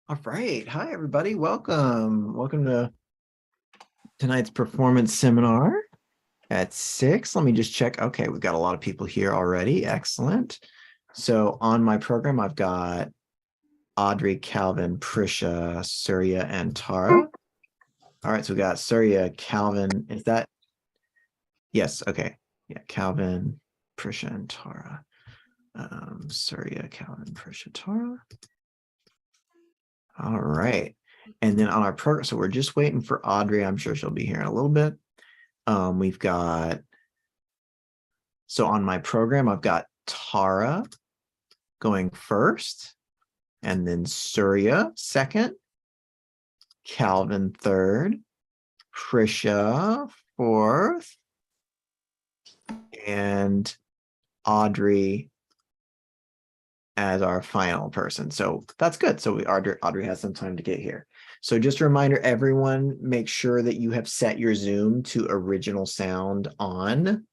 All right. Hi, everybody. Welcome. Welcome to tonight's performance seminar at 6. Let me just check. Okay, we've got a lot of people here already. Excellent. So on my program, I've got Audrey, Calvin, Prisha, Surya, and Tara. All right, so we got Surya, Calvin. Is that? Yes. Okay. Yeah, Calvin, Prisha, and Tara. Surya, Calvin, Prisha, Tara. All right. And then on our program, so we're just waiting for Audrey. I'm sure she'll be here in a little bit. We've got, so on my program, I've got Tara going first, and then Surya second, Calvin third, Prisha fourth, and Audrey as our final person. So that's good. So Audrey has some time to get here. So just a reminder, everyone, make sure that you have set your Zoom to original sound on.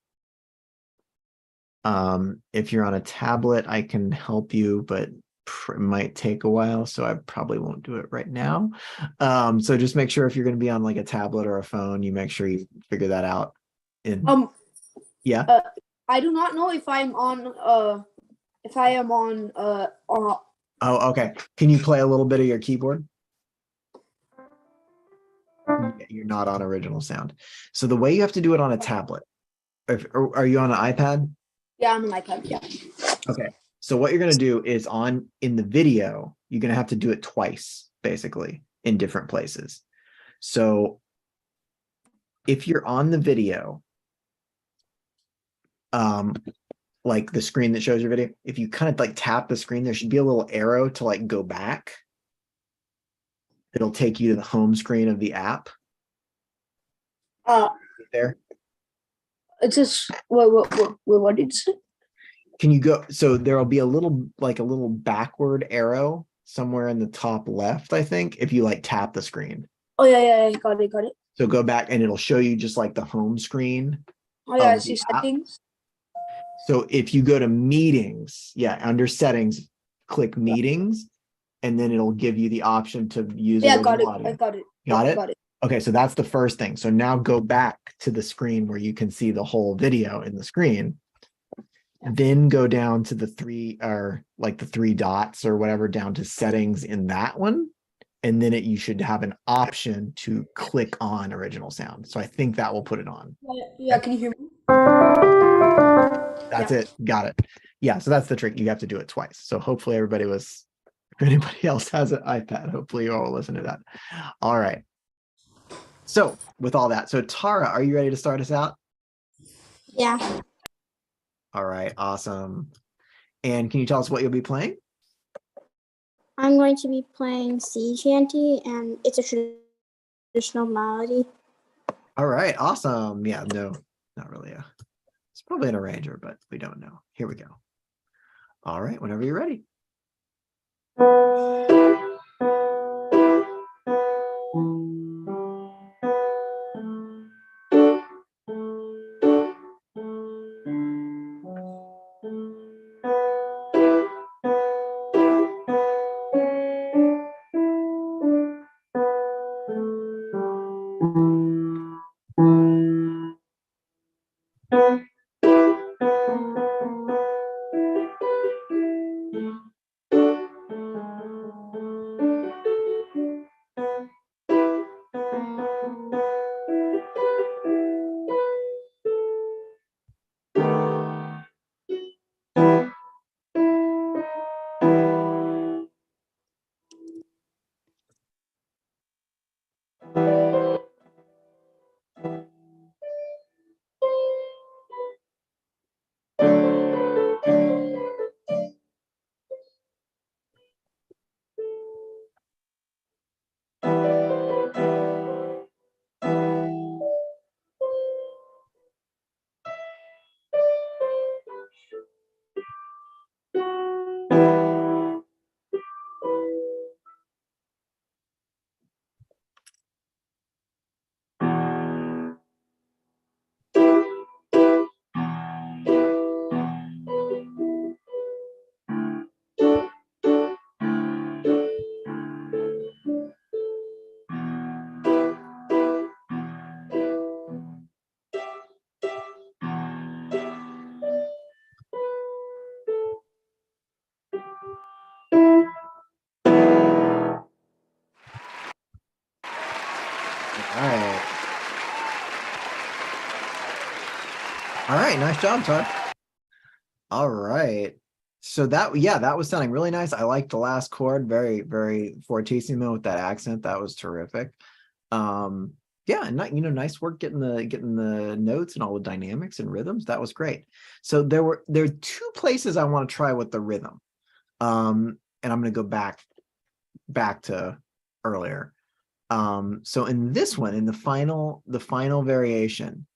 If you're on a tablet, I can help you, but it might take a while, so I probably won't do it right now. So just make sure if you're going to be on like a tablet or a phone, you make sure you figure that out. Yeah. I do not know if I'm on if I am on Oh, okay. Can you play a little bit of your keyboard? You're not on original sound. So the way you have to do it on a tablet, are you on an iPad? Yeah, I'm on my iPad. Yeah. Okay. So what you're going to do is in the video, you're going to have to do it twice, basically, in different places. So if you're on the video, like the screen that shows your video, if you kind of like tap the screen, there should be a little arrow to like go back. It'll take you to the home screen of the app. There. It's just what did you say? Can you go? So there'll be a little backward arrow somewhere in the top left, I think, if you like tap the screen. Oh yeah, got it. So go back and it'll show you just like the home screen. Oh yeah, I see settings. So if you go to meetings, under settings, click meetings, and then it'll give you the option to use got it. audio. I got it. Got it? Got it. Okay, so that's the first thing. So now go back to the screen where you can see the whole video in the screen. Then go down to the three dots or whatever down to settings in that one. And then you should have an option to click on original sound. So I think that will put it on. Yeah, can you hear me? That's it. Got it. Yeah, so that's the trick. You have to do it twice. So hopefully if anybody else has an iPad, hopefully you all will listen to that. All right. So with all that, so Tara, are you ready to start us out? Yeah. All right, awesome. And can you tell us what you'll be playing? I'm going to be playing Sea Chantey, and it's a traditional melody. All right, awesome. Yeah, no, not really. It's probably an arranger, but we don't know. Here we go. All right, whenever you're ready. right. All right, nice job, Todd. All right. So that, yeah, that was sounding really nice. I liked the last chord, very, very fortissimo with that accent. That was terrific. Yeah, and you know, nice work getting the notes and all the dynamics and rhythms. That was great. So there are 2 places I want to try with the rhythm. And I'm going to go back to earlier. So in this one, in the final variation,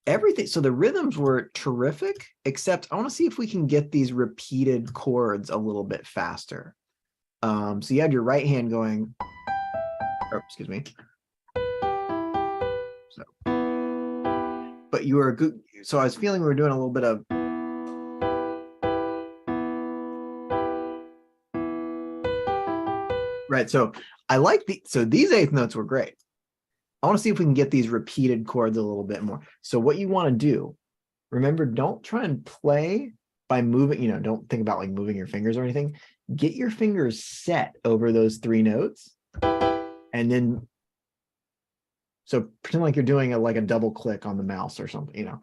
everything, so the rhythms were terrific, except I want to see if we can get these repeated chords a little bit faster. So you had your right hand going, oh, excuse me. So, but you were good. So I was feeling we were doing a little bit of, right. So I like so these 8th notes were great. I want to see if we can get these repeated chords a little bit more. So what you want to do, remember, don't try and play by moving, you know, don't think about like moving your fingers or anything. Get your fingers set over those 3 notes. And then, so pretend like you're doing like a double click on the mouse or something, you know,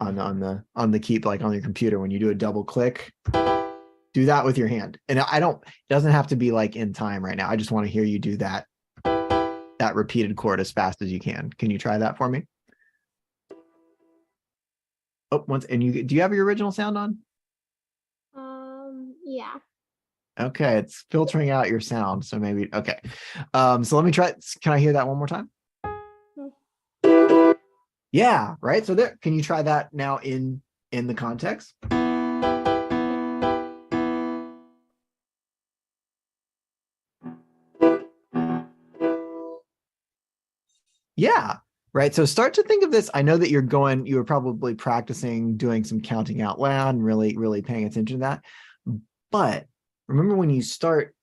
on the key, like on your computer, when you do a double click, do that with your hand. And it doesn't have to be like in time right now. I just want to hear you do that repeated chord as fast as you can. Can you try that for me? Oh, once, and do you have your original sound on? Yeah. Okay, it's filtering out your sound, so maybe, okay. So let me try, can I hear that one more time? Yeah, right. So there, can you try that now in the context? Yeah, right. So start to think of this. I know that you were probably practicing doing some counting out loud and really, really paying attention to that. But remember, when you start,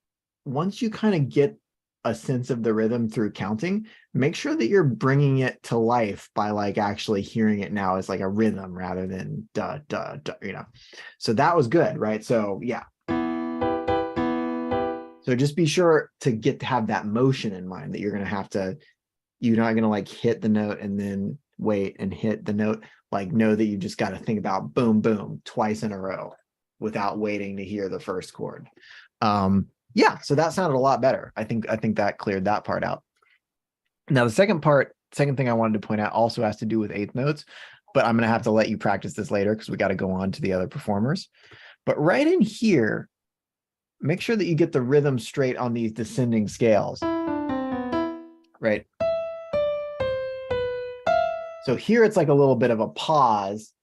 once you kind of get a sense of the rhythm through counting, make sure that you're bringing it to life by like actually hearing it now as like a rhythm rather than duh, duh, duh, you know. So that was good, right? So yeah. So just be sure to have that motion in mind, that you're not going to like hit the note and then wait and hit the note. Like, know that you just got to think about boom, boom, twice in a row without waiting to hear the first chord. Yeah, so that sounded a lot better. I think that cleared that part out. Now the second thing I wanted to point out also has to do with 8th notes, but I'm going to have to let you practice this later because we got to go on to the other performers. But right in here, make sure that you get the rhythm straight on these descending scales. Right. So here it's like a little bit of a pause.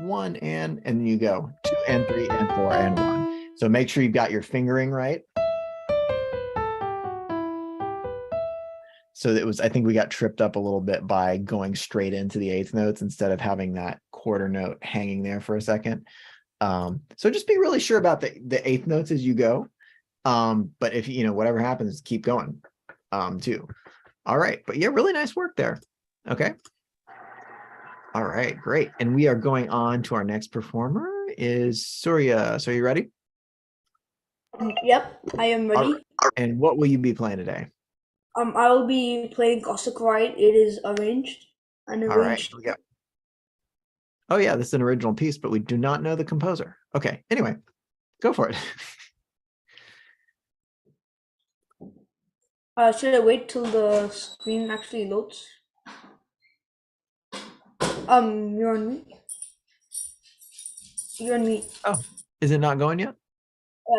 1 and then you go 2 and 3 and 4 and 1. So make sure you've got your fingering right. So I think we got tripped up a little bit by going straight into the 8th notes instead of having that quarter note hanging there for a second. So just be really sure about the 8th notes as you go. But if you know, whatever happens, keep going too. All right, but yeah, really nice work there. Okay. All right, great. And we are going on to our next performer is Surya. So are you ready? Yep, I am ready. And what will you be playing today? I will be playing Cossack Ride. It is arranged. All right. Oh yeah, this is an original piece, but we do not know the composer. Okay, anyway, go for it. Should I wait till the screen actually loads? You're on me. You're on me. Oh, is it not going yet?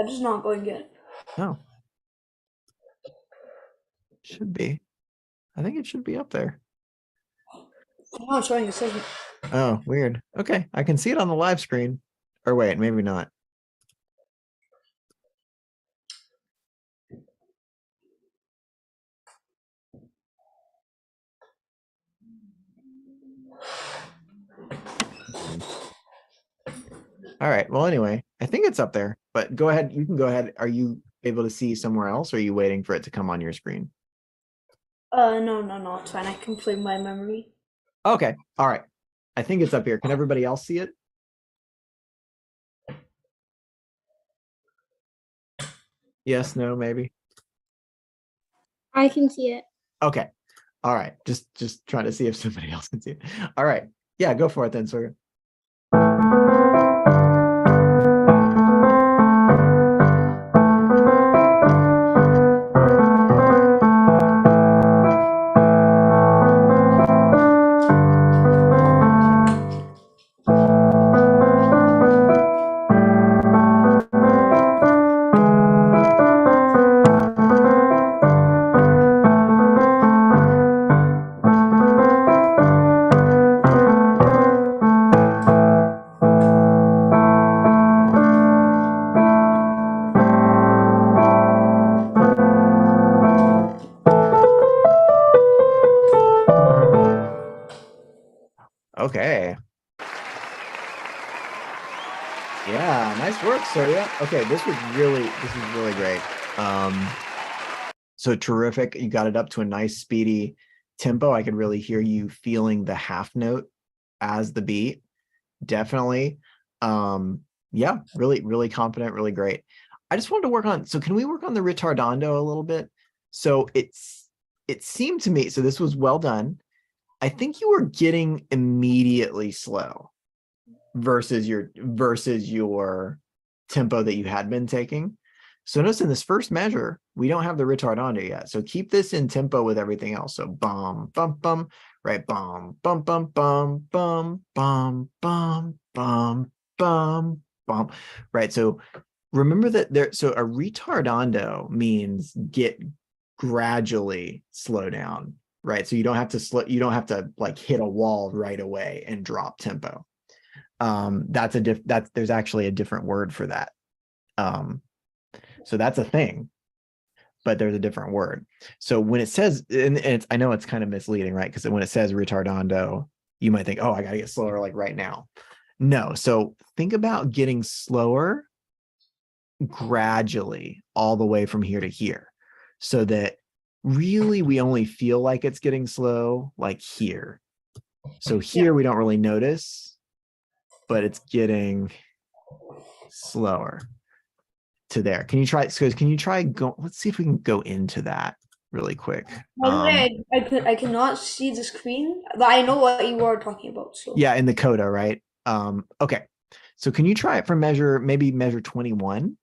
Just not going yet. No. Should be. I think it should be up there. No, it's showing. It says. Oh, weird. Okay, I can see it on the live screen. Or wait, maybe not. All right. Well, anyway, I think it's up there, but go ahead. You can go ahead. Are you able to see somewhere else, or are you waiting for it to come on your screen? No, it's fine. I can play my memory. Okay. All right. I think it's up here. Can everybody else see it? Yes, no, maybe. I can see it. Okay. All right, just trying to see if somebody else can see it. All right, yeah, go for it then, Surya. Okay. Yeah, nice work, Surya. Okay, this was really great. So terrific. You got it up to a nice speedy tempo. I could really hear you feeling the half note as the beat. Definitely. Yeah, really confident, really great. I just wanted to work on, so can we work on the retardando a little bit? So it seemed to me, so this was well done. I think you were getting immediately slow versus your tempo that you had been taking. So notice in this first measure, we don't have the retardando yet. So keep this in tempo with everything else. So bum, bum, bum, right? Bum, bum, bum, bum, bum, bum, bum, bum, bum, bum, right? So remember that so a retardando means get gradually slow down, right? So you don't have to like hit a wall right away and drop tempo. There's actually a different word for that. So that's a thing, but there's a different word. So when it says, and I know it's kind of misleading, right? Because when it says retardando, you might think, oh, I got to get slower like right now. No. So think about getting slower gradually all the way from here to here, so that really we only feel like it's getting slow like here. So here we don't really notice, but it's getting slower to there. Can you try? So can you try go? Let's see if we can go into that really quick. I cannot see the screen, but I know what you are talking about. So Yeah, in the coda, right? Okay. So can you try it for maybe measure 21,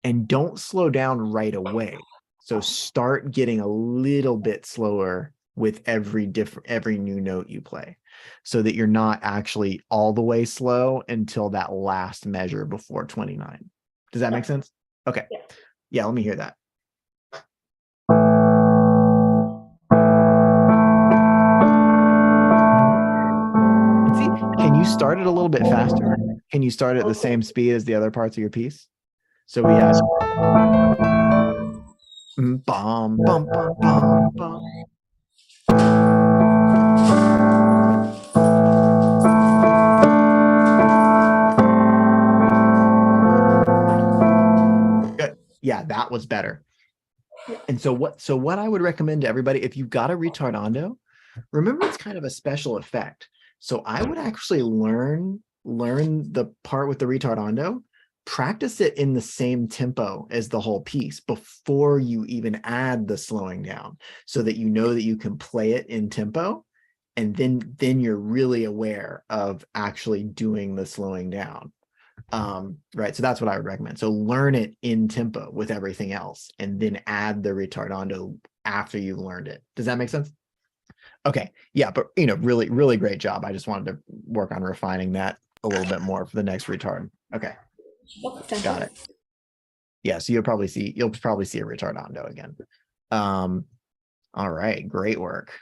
and don't slow down right away. So start getting a little bit slower with every new note you play, so that you're not actually all the way slow until that last measure before 29. Does that make sense? Okay. Yeah, let me hear that. See, can you start it a little bit faster? Can you start at the same speed as the other parts of your piece? So we had bum, bum, bum, bum, bum. Good. Yeah, that was better. And so what I would recommend to everybody, if you've got a retardando, remember it's kind of a special effect. So I would actually learn the part with the retardando, practice it in the same tempo as the whole piece before you even add the slowing down, so that you know that you can play it in tempo, and then you're really aware of actually doing the slowing down. Right, so that's what I would recommend. So learn it in tempo with everything else, and then add the retardando after you've learned it. Does that make sense? Okay, yeah, but really great job. I just wanted to work on refining that a little bit more for the next retard. Okay, got it. Yeah, so you'll probably see a retardando again. All right, great work.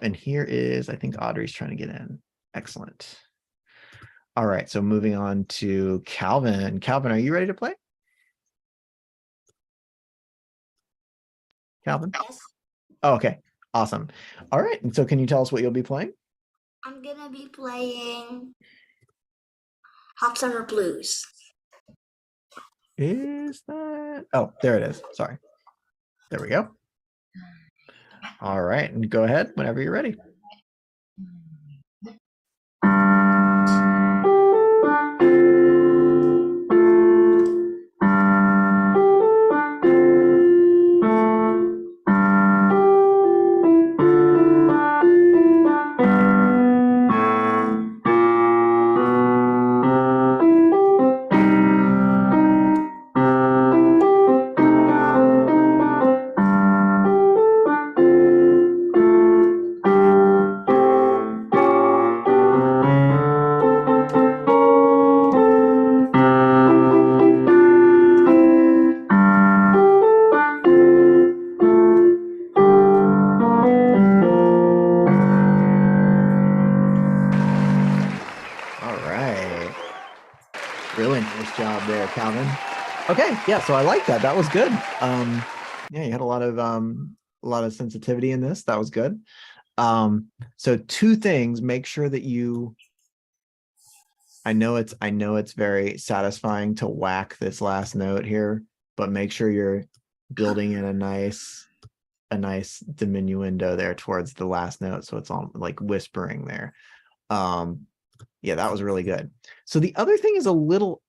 And here is, I think Audrey's trying to get in. Excellent. All right, so moving on to Calvin. Calvin, are you ready to play? Calvin? Yes. Oh, okay, awesome. All right, and so can you tell us what you'll be playing? I'm gonna be playing Hot Summer Blues. Is that? Oh, there it is. Sorry. There we go. All right, and go ahead whenever you're ready. man. Okay, yeah, so I like that. That was good. Yeah, you had a lot of sensitivity in this. That was good. So two things, make sure that you, I know it's very satisfying to whack this last note here, but make sure you're building in a nice diminuendo there towards the last note, so it's all like whispering there. Yeah, that was really good. So the other thing is a little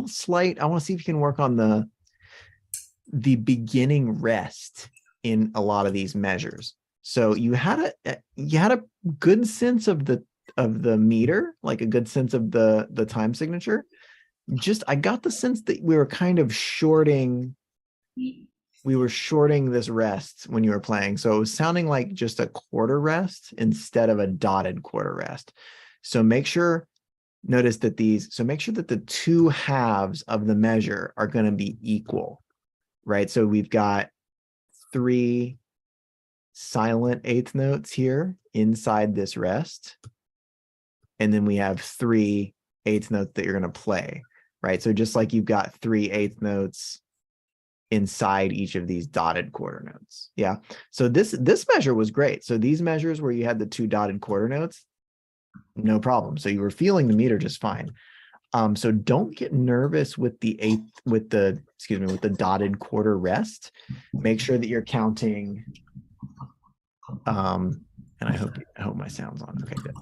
slight. I want to see if you can work on the beginning rest in a lot of these measures. So you had a good sense of the meter, like a good sense of the time signature. Just I got the sense that we were kind of shorting this rest when you were playing. So it was sounding like just a quarter rest instead of a dotted quarter rest. So make sure that the two halves of the measure are going to be equal, right? So we've got 3 silent eighth notes here inside this rest. And then we have 3 eighth notes that you're going to play, right? So just like you've got 3 eighth notes inside each of these dotted quarter notes. Yeah. So this measure was great. So these measures where you had the 2 dotted quarter notes, no problem. So you were feeling the meter just fine. So don't get nervous with the dotted quarter rest. Make sure that you're counting. And I hope my sound's on. Okay, good.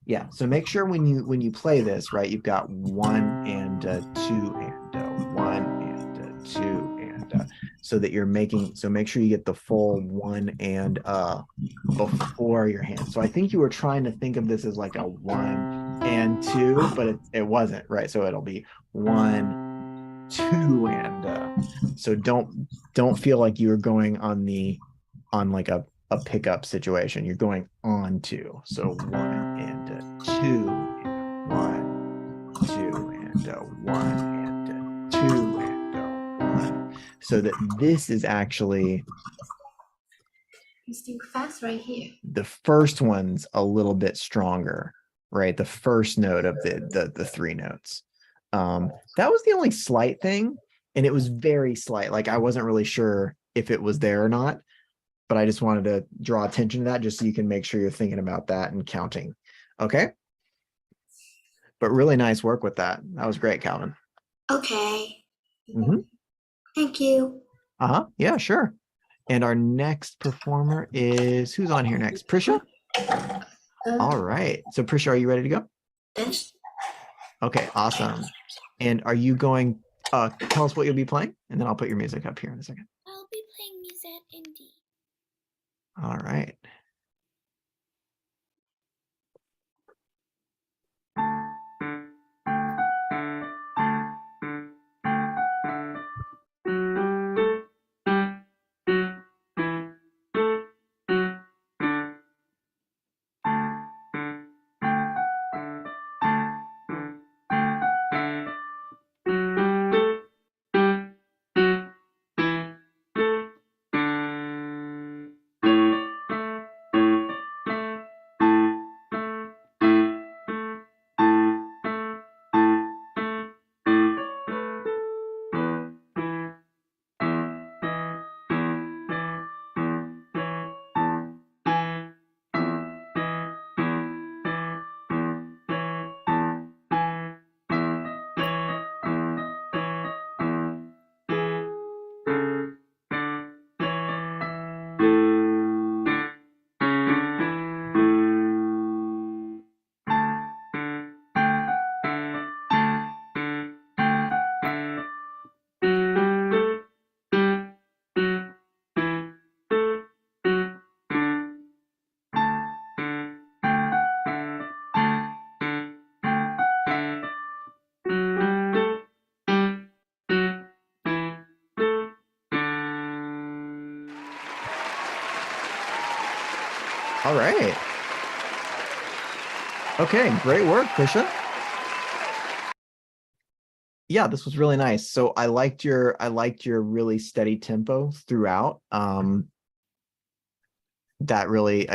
Yeah. So make sure when you play this, right, you've got 1 and 2 and 1 and 2 and so that you're making. So make sure you get the full 1 and before your hand. So I think you were trying to think of this as like a 1 and 2, but it wasn't, right? So it'll be 1, 2 and so don't feel like you're going on like a pickup situation. You're going on 2. So 1 and 2 and 1, 2 and 1 and 2 and 1. So that this is actually It's too fast right here. the first one's a little bit stronger, right? The first note of the 3 notes. That was the only slight thing, and it was very slight. Like I wasn't really sure if it was there or not, but I just wanted to draw attention to that just so you can make sure you're thinking about that and counting. Okay. But really nice work with that. That was great, Calvin. Okay. Mm-hmm. Thank you. Yeah, sure. And our next performer is, who's on here next? Prisha? All right. So Prisha, are you ready to go? This. Okay, awesome. And are you going, tell us what you'll be playing, and then I'll put your music up here in a second. I'll be playing Musette in D. All right. All right. Okay, great work, Prisha. Yeah, this was really nice. So I liked your really steady tempo throughout. That really,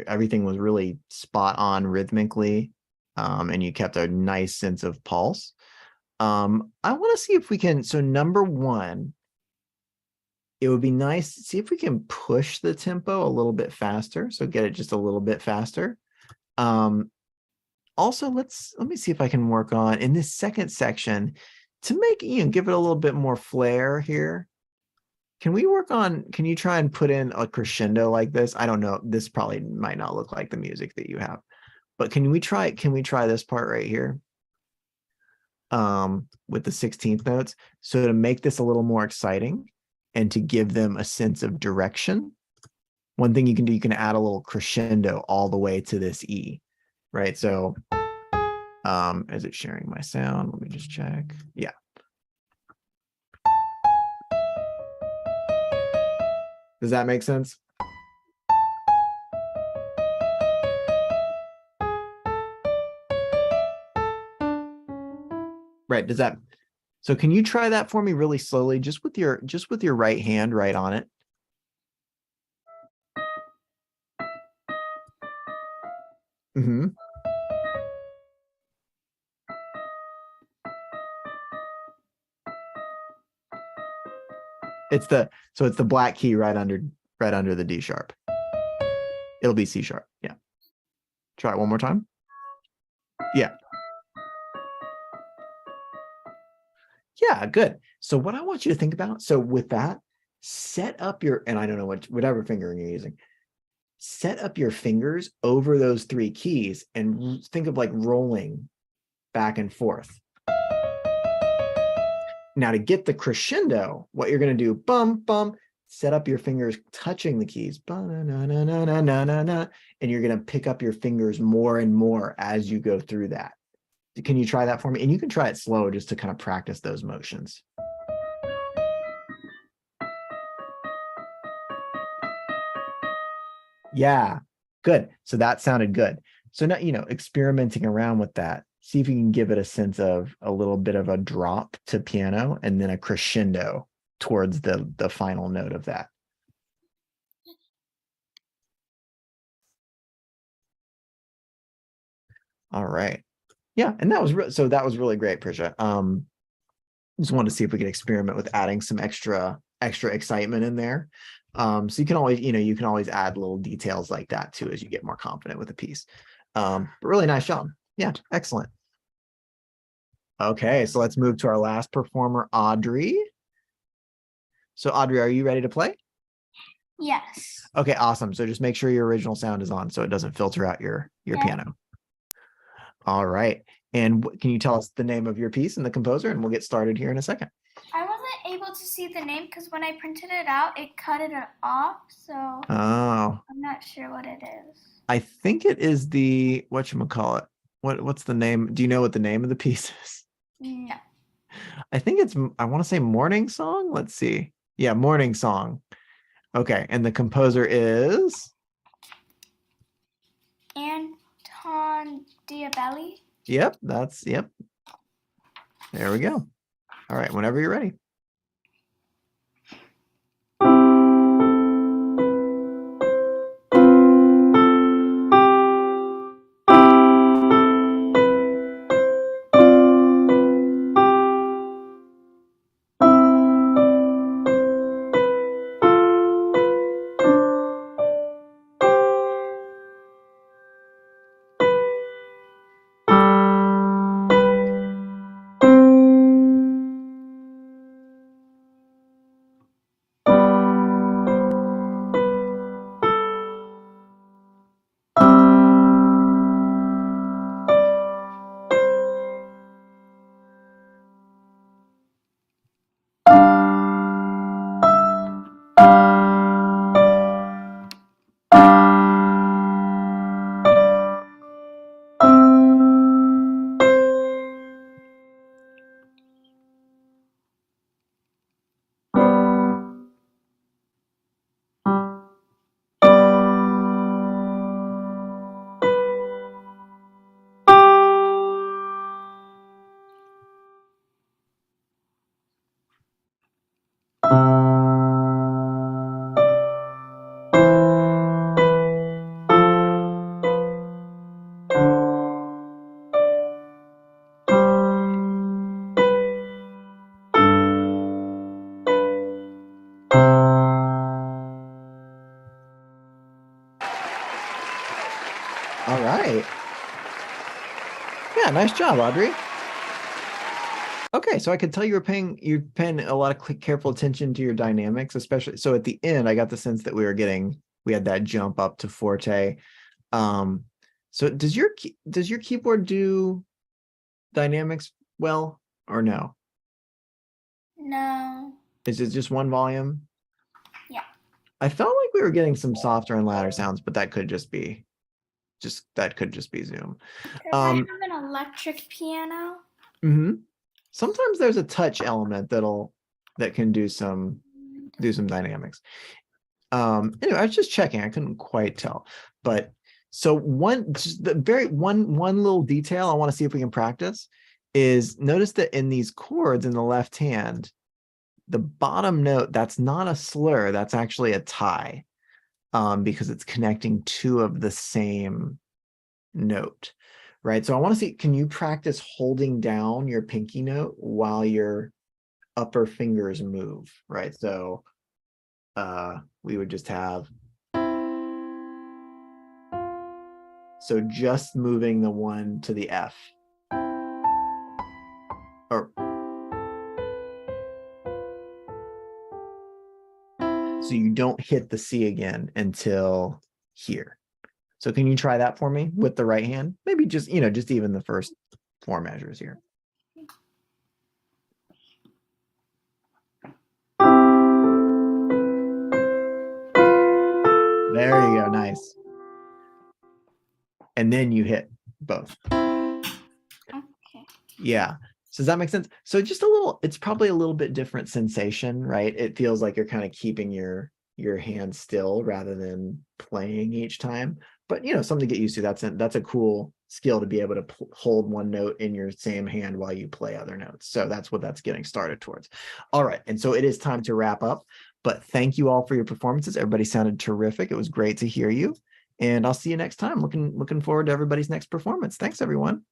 everything was really spot on rhythmically, and you kept a nice sense of pulse. I want to see if we can, so number one, it would be nice to see if we can push the tempo a little bit faster. So get it just a little bit faster. Also, let me see if I can work on in this second section to make, give it a little bit more flair here. Can you try and put in a crescendo like this? I don't know. This probably might not look like the music that you have, but can we try this part right here? With the 16th notes. So to make this a little more exciting and to give them a sense of direction, one thing you can do, you can add a little crescendo all the way to this E, right? So, is it sharing my sound? Let me just check. Yeah. Does that make sense? Right. Does that? So can you try that for me really slowly, just with your right hand right on it? Mm-hmm. It's the black key right under the D sharp. It'll be C sharp. Yeah. Try it one more time. Yeah. Yeah, good. So what I want you to think about, so with that, set up your, and I don't know whatever fingering you're using, set up your fingers over those three keys and think of like rolling back and forth. Now to get the crescendo, what you're going to do, bum, bum, set up your fingers touching the keys, and you're going to pick up your fingers more and more as you go through that. Can you try that for me? And you can try it slow just to kind of practice those motions. Yeah, good. So that sounded good. So now, experimenting around with that, see if you can give it a sense of a little bit of a drop to piano and then a crescendo towards the final note of that. All right. Yeah, and that was really great, Prisha. Just wanted to see if we could experiment with adding some extra excitement in there. So you can always add little details like that too as you get more confident with a piece. But really nice job. Yeah, excellent. Okay, so let's move to our last performer, Audrey. So Audrey, are you ready to play? Yes. Okay, awesome. So just make sure your original sound is on so it doesn't filter out your piano. All right. And can you tell us the name of your piece and the composer, and we'll get started here in a second. I wasn't able to see the name because when I printed it out, it cut it off. So I'm not sure what it is. I think it is the, whatchamacallit. What's the name? Do you know what the name of the piece is? No. I think it's, I want to say Morning Song. Let's see. Yeah, Morning Song. Okay. And the composer is? Anton Diabelli. Yep. There we go. All right. Whenever you're ready. All right. Yeah, nice job, Audrey. Okay, so I could tell you're paying a lot of careful attention to your dynamics, especially. So at the end, I got the sense that we had that jump up to forte. So does your keyboard do dynamics well or no? No. Is it just one volume? Yeah. I felt like we were getting some softer and louder sounds, but that could just be Zoom. I have an electric piano. Sometimes there's a touch element that can do some dynamics. Anyway, I was just checking. I couldn't quite tell, but so one little detail I want to see if we can practice is notice that in these chords in the left hand, the bottom note, that's not a slur, that's actually a tie, because it's connecting two of the same note, right? So I want to see, can you practice holding down your pinky note while your upper fingers move, right? So we would just have, so just moving the one to the F, or so you don't hit the C again until here. So can you try that for me with the right hand? Maybe just, just even the first 4 measures here. There you go, nice. And then you hit both. Okay. Yeah. So does that make sense? So just it's probably a little bit different sensation, right? It feels like you're kind of keeping your hand still rather than playing each time. But something to get used to. That's a cool skill to be able to hold one note in your same hand while you play other notes. So that's what that's getting started towards. All right, and so it is time to wrap up. But thank you all for your performances. Everybody sounded terrific. It was great to hear you. And I'll see you next time. Looking forward to everybody's next performance. Thanks, everyone.